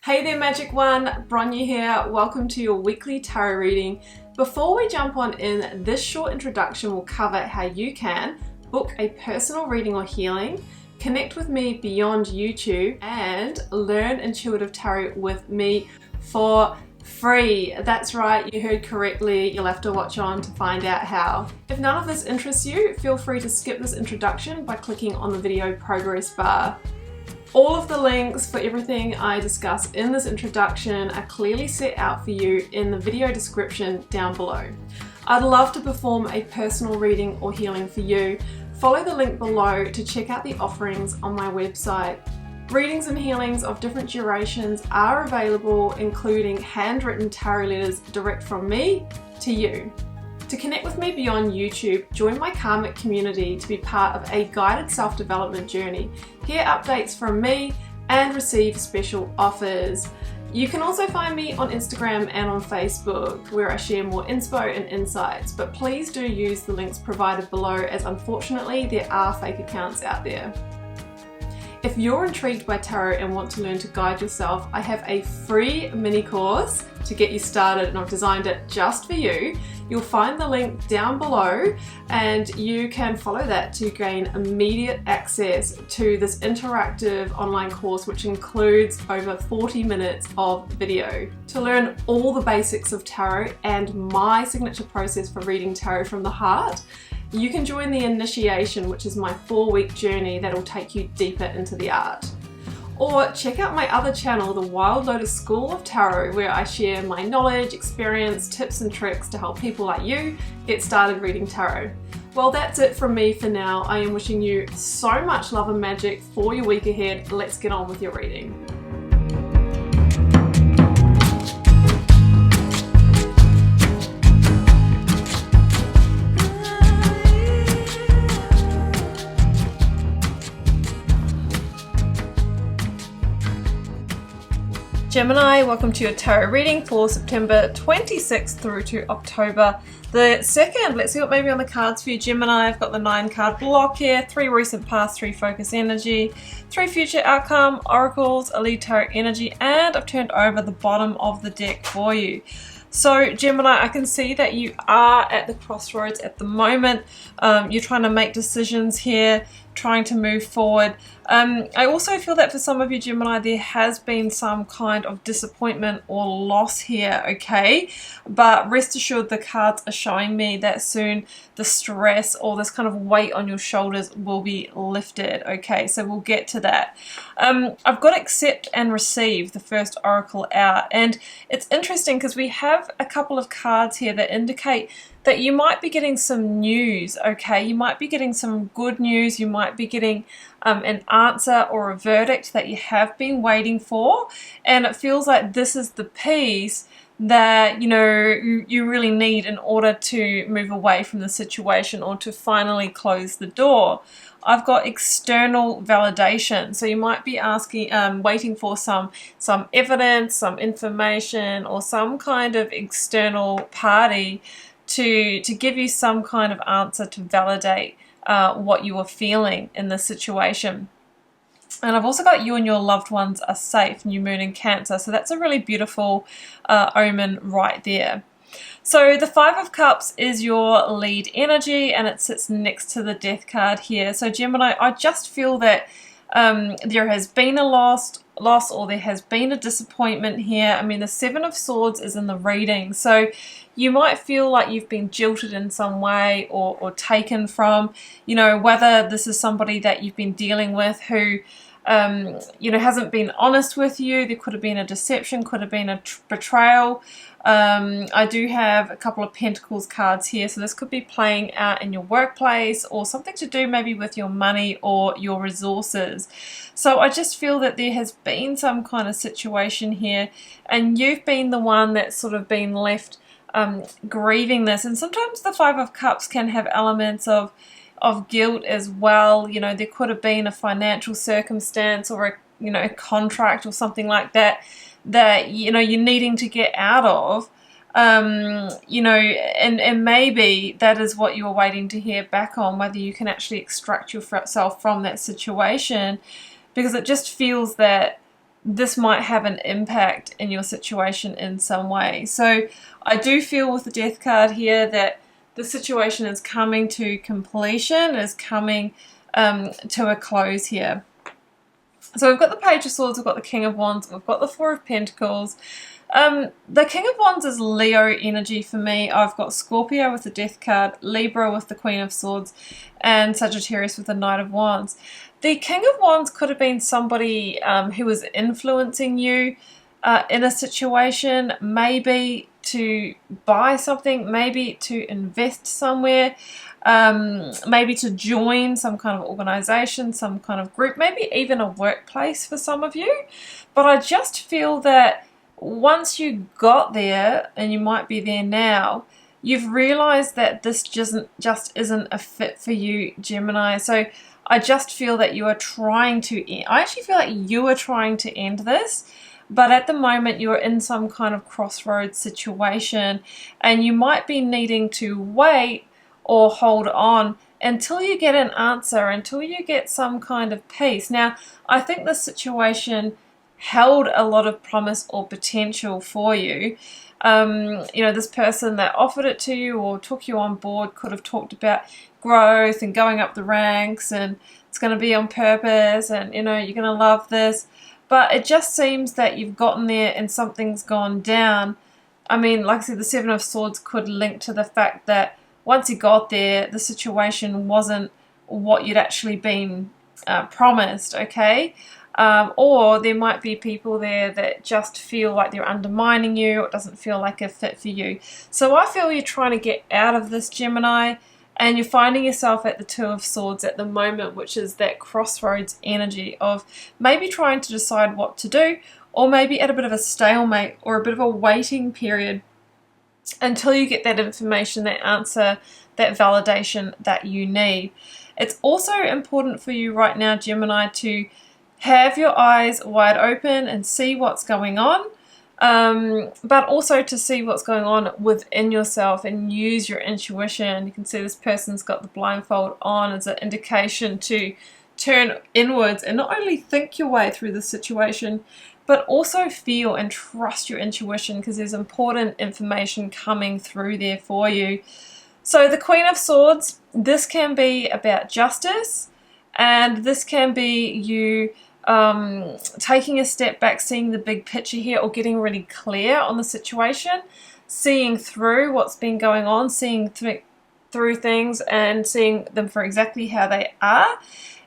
Hey there Magic One, Bronya here. Welcome to your weekly tarot reading. Before we jump on in, this short introduction will cover how you can book a personal reading or healing, connect with me beyond YouTube, and learn intuitive tarot with me for free. That's right, you heard correctly. You'll have to watch on to find out how. If none of this interests you, feel free to skip this introduction by clicking on the video progress bar. All of the links for everything I discuss in this introduction are clearly set out for you in the video description down below. I'd love to perform a personal reading or healing for you. Follow the link below to check out the offerings on my website. Readings and healings of different durations are available, including handwritten tarot letters direct from me to you. To connect with me beyond YouTube, join my Karmic community to be part of a guided self-development journey, hear updates from me, and receive special offers. You can also find me on Instagram and on Facebook, where I share more inspo and insights, but please do use the links provided below, as unfortunately there are fake accounts out there. If you're intrigued by tarot and want to learn to guide yourself, I have a free mini course to get you started, and I've designed it just for you. You'll find the link down below and you can follow that to gain immediate access to this interactive online course, which includes over 40 minutes of video. To learn all the basics of tarot and my signature process for reading tarot from the heart, you can join the initiation, which is my 4-week journey that'll take you deeper into the art. Or check out my other channel, the Wild Lotus School of Tarot, where I share my knowledge, experience, tips and tricks to help people like you get started reading tarot. Well, that's it from me for now. I am wishing you so much love and magic for your week ahead. Let's get on with your reading. Gemini, welcome to your tarot reading for September 26th through to October the 2nd. Let's see what may be on the cards for you, Gemini. I've got the 9 card block here, 3 recent past, 3 focus energy, 3 future outcome, oracles, a lead tarot energy, and I've turned over the bottom of the deck for you. So Gemini, I can see that you are at the crossroads at the moment. You're trying to make decisions here, trying to move forward. I also feel that for some of you, Gemini, there has been some kind of disappointment or loss here, okay? But rest assured, the cards are showing me that soon the stress or this kind of weight on your shoulders will be lifted, okay? So we'll get to that. I've got accept and receive, the first oracle out, and it's interesting because we have a couple of cards here that indicate that you might be getting some news, okay? You might be getting some good news. You might be getting an answer or a verdict that you have been waiting for, and it feels like this is the piece that you really need in order to move away from the situation or to finally close the door. I've got external validation, so you might be asking, waiting for some evidence, some information, or some kind of external party to give you some kind of answer to validate what you are feeling in this situation. And I've also got you and your loved ones are safe, new moon in Cancer, so that's a really beautiful omen right there. So the 5 of Cups is your lead energy, and it sits next to the Death card here. So Gemini, I just feel that there has been a loss, or there has been a disappointment here. I mean, the 7 of Swords is in the reading, so you might feel like you've been jilted in some way or taken from, whether this is somebody that you've been dealing with who hasn't been honest with you. There could have been a deception, could have been a betrayal. I do have a couple of Pentacles cards here, so this could be playing out in your workplace or something to do maybe with your money or your resources. So I just feel that there has been some kind of situation here, and you've been the one that's sort of been left grieving this. And sometimes the 5 of Cups can have elements of guilt as well. There could have been a financial circumstance or a contract or something like that you're needing to get out of, and maybe that is what you were waiting to hear back on, whether you can actually extract yourself from that situation, because it just feels that this might have an impact in your situation in some way. So I do feel with the Death card here that the situation is coming to completion, is coming to a close here. So we've got the Page of Swords, we've got the King of Wands, we've got the Four of Pentacles. The King of Wands is Leo energy for me. I've got Scorpio with the Death card, Libra with the Queen of Swords, and Sagittarius with the Knight of Wands. The King of Wands could have been somebody who was influencing you in a situation, maybe to buy something, maybe to invest somewhere, maybe to join some kind of organization, some kind of group, maybe even a workplace for some of you. But I just feel that once you got there, and you might be there now, you've realized that this just isn't a fit for you, Gemini. So I just feel that you are trying to I actually feel like you are trying to end this, but at the moment you're in some kind of crossroads situation, and you might be needing to wait or hold on until you get an answer, until you get some kind of peace. Now, I think this situation held a lot of promise or potential for you. You know, this person that offered it to you or took you on board could have talked about growth and going up the ranks, and it's going to be on purpose, and you know, you're going to love this. But it just seems that you've gotten there and something's gone down. I mean, like I said, the Seven of Swords could link to the fact that once you got there, the situation wasn't what you'd actually been promised, okay? Or there might be people there that just feel like they're undermining you, or it doesn't feel like a fit for you. So I feel you're trying to get out of this, Gemini, and you're finding yourself at the Two of Swords at the moment, which is that crossroads energy of maybe trying to decide what to do, or maybe at a bit of a stalemate or a bit of a waiting period until you get that information, that answer, that validation that you need. It's also important for you right now, Gemini, to have your eyes wide open and see what's going on, but also to see what's going on within yourself and use your intuition. You can see this person's got the blindfold on as an indication to turn inwards and not only think your way through the situation, but also feel and trust your intuition, because there's important information coming through there for you. So the Queen of Swords, this can be about justice, and this can be you taking a step back, seeing the big picture here, or getting really clear on the situation, seeing through what's been going on, seeing through things and seeing them for exactly how they are.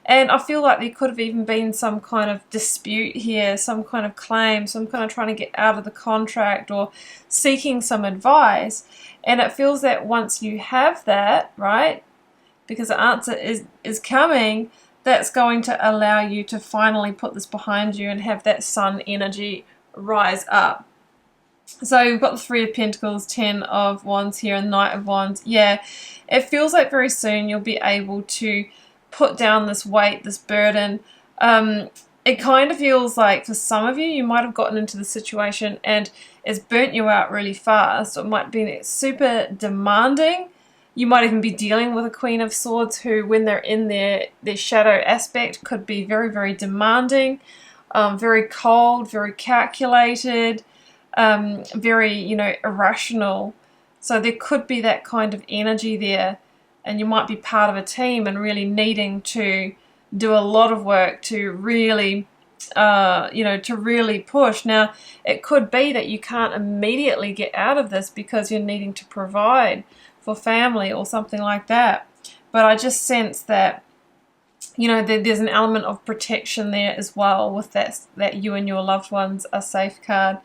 And I feel like there could have even been some kind of dispute here, some kind of claim, some kind of trying to get out of the contract or seeking some advice. And it feels that once you have that, right, because the answer is coming, that's going to allow you to finally put this behind you and have that sun energy rise up. So we've got the Three of Pentacles, Ten of Wands here, and Knight of Wands. Yeah, it feels like very soon you'll be able to put down this weight, this burden. It kind of feels like for some of you, you might have gotten into the situation and it's burnt you out really fast. It might be super demanding. You might even be dealing with a Queen of Swords who, when they're in their shadow aspect, could be very, very demanding, very cold, very calculated, very, you know, irrational. So there could be that kind of energy there, and you might be part of a team and really needing to do a lot of work to really, you know, to really push. Now, it could be that you can't immediately get out of this because you're needing to provide for family or something like that. But I just sense that, you know, there's an element of protection there as well with that you and your loved ones are safeguard.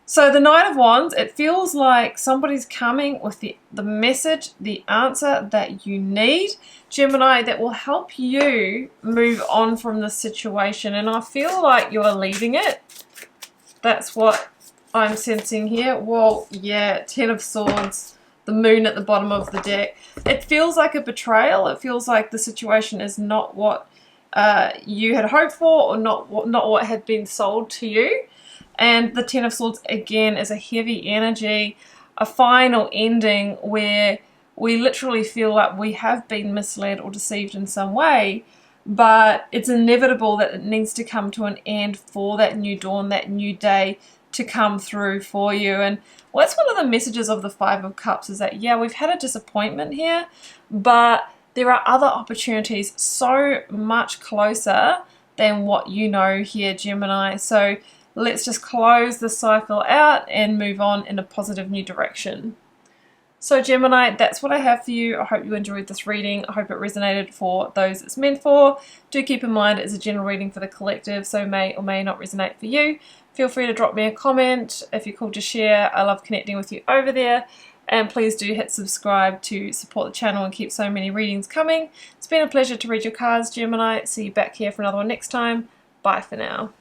So the Knight of Wands, it feels like somebody's coming with the message, the answer that you need, Gemini, that will help you move on from this situation. And I feel like you're leaving it. That's what I'm sensing here. Well, yeah, Ten of Swords, the Moon at the bottom of the deck. It feels like a betrayal. It feels like the situation is not what you had hoped for, or not what had been sold to you. And the Ten of Swords, again, is a heavy energy, a final ending where we literally feel like we have been misled or deceived in some way, but it's inevitable that it needs to come to an end for that new dawn, that new day to come through for you. And well, that's one of the messages of the Five of Cups, is that, yeah, we've had a disappointment here, but there are other opportunities so much closer than what you know here, Gemini. So let's just close the cycle out and move on in a positive new direction. So Gemini, that's what I have for you. I hope you enjoyed this reading. I hope it resonated for those it's meant for. Do keep in mind it's a general reading for the collective, so may or may not resonate for you. Feel free to drop me a comment if you're called to share. I love connecting with you over there. And please do hit subscribe to support the channel and keep so many readings coming. It's been a pleasure to read your cards, Gemini. See you back here for another one next time. Bye for now.